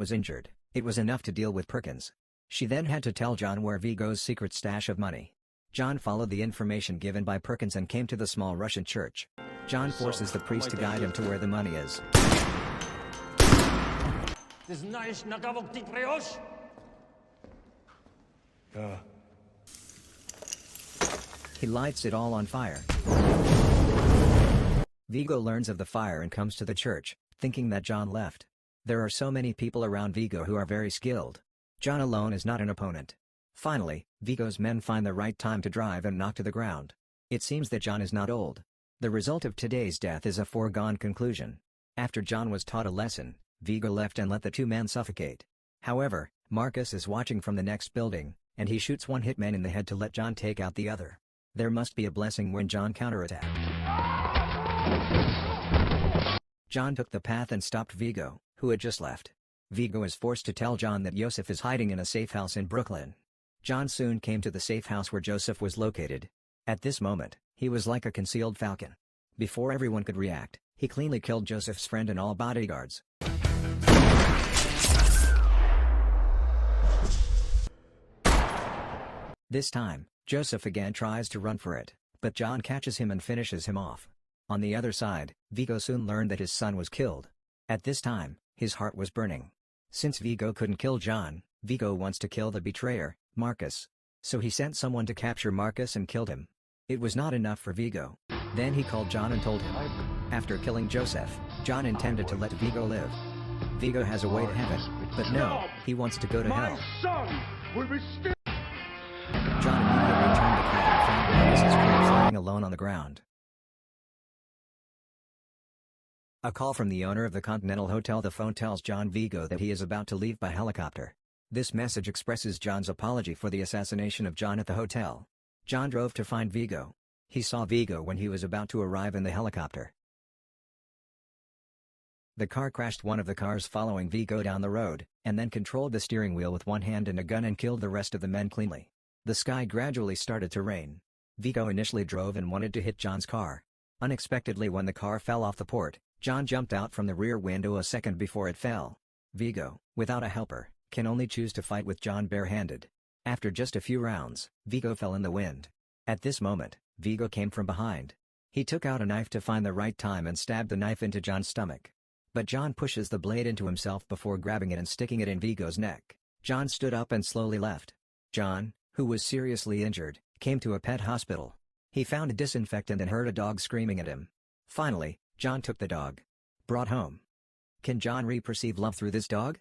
was injured, it was enough to deal with Perkins. She then had to tell John where Vigo's secret stash of money. John followed the information given by Perkins and came to the small Russian church. John forces the priest to guide him to where the money is. He lights it all on fire. Vigo learns of the fire and comes to the church, thinking that John left. There are so many people around Vigo who are very skilled. John alone is not an opponent. Finally, Vigo's men find the right time to drive and knock to the ground. It seems that John is not old. The result of today's death is a foregone conclusion. After John was taught a lesson, Vigo left and let the two men suffocate. However, Marcus is watching from the next building, and he shoots one hitman in the head to let John take out the other. There must be a blessing when John counterattacked. John took the path and stopped Vigo, who had just left. Vigo is forced to tell John that Joseph is hiding in a safe house in Brooklyn. John soon came to the safe house where Joseph was located. At this moment, he was like a concealed falcon. Before everyone could react, he cleanly killed Joseph's friend and all bodyguards. This time, Joseph again tries to run for it, but John catches him and finishes him off. On the other side, Vigo soon learned that his son was killed. At this time, his heart was burning. Since Vigo couldn't kill John, Vigo wants to kill the betrayer, Marcus. So he sent someone to capture Marcus and killed him. It was not enough for Vigo. Then he called John and told him. After killing Joseph, John intended to let Vigo live. Vigo has a way to heaven, but no, he wants to go to hell. John immediately turned the car and found Marcus's corpse lying alone on the ground. A call from the owner of the Continental Hotel. The phone tells John Vigo that he is about to leave by helicopter. This message expresses John's apology for the assassination of John at the hotel. John drove to find Vigo. He saw Vigo when he was about to arrive in the helicopter. The car crashed one of the cars following Vigo down the road, and then controlled the steering wheel with one hand and a gun and killed the rest of the men cleanly. The sky gradually started to rain. Vigo initially drove and wanted to hit John's car. Unexpectedly, when the car fell off the port, John jumped out from the rear window a second before it fell. Vigo, without a helper, can only choose to fight with John barehanded. After just a few rounds, Vigo fell in the wind. At this moment, Vigo came from behind. He took out a knife to find the right time and stabbed the knife into John's stomach. But John pushes the blade into himself before grabbing it and sticking it in Vigo's neck. John stood up and slowly left. John, who was seriously injured, came to a pet hospital. He found a disinfectant and heard a dog screaming at him. Finally, John took the dog. Brought home. Can John re-perceive love through this dog?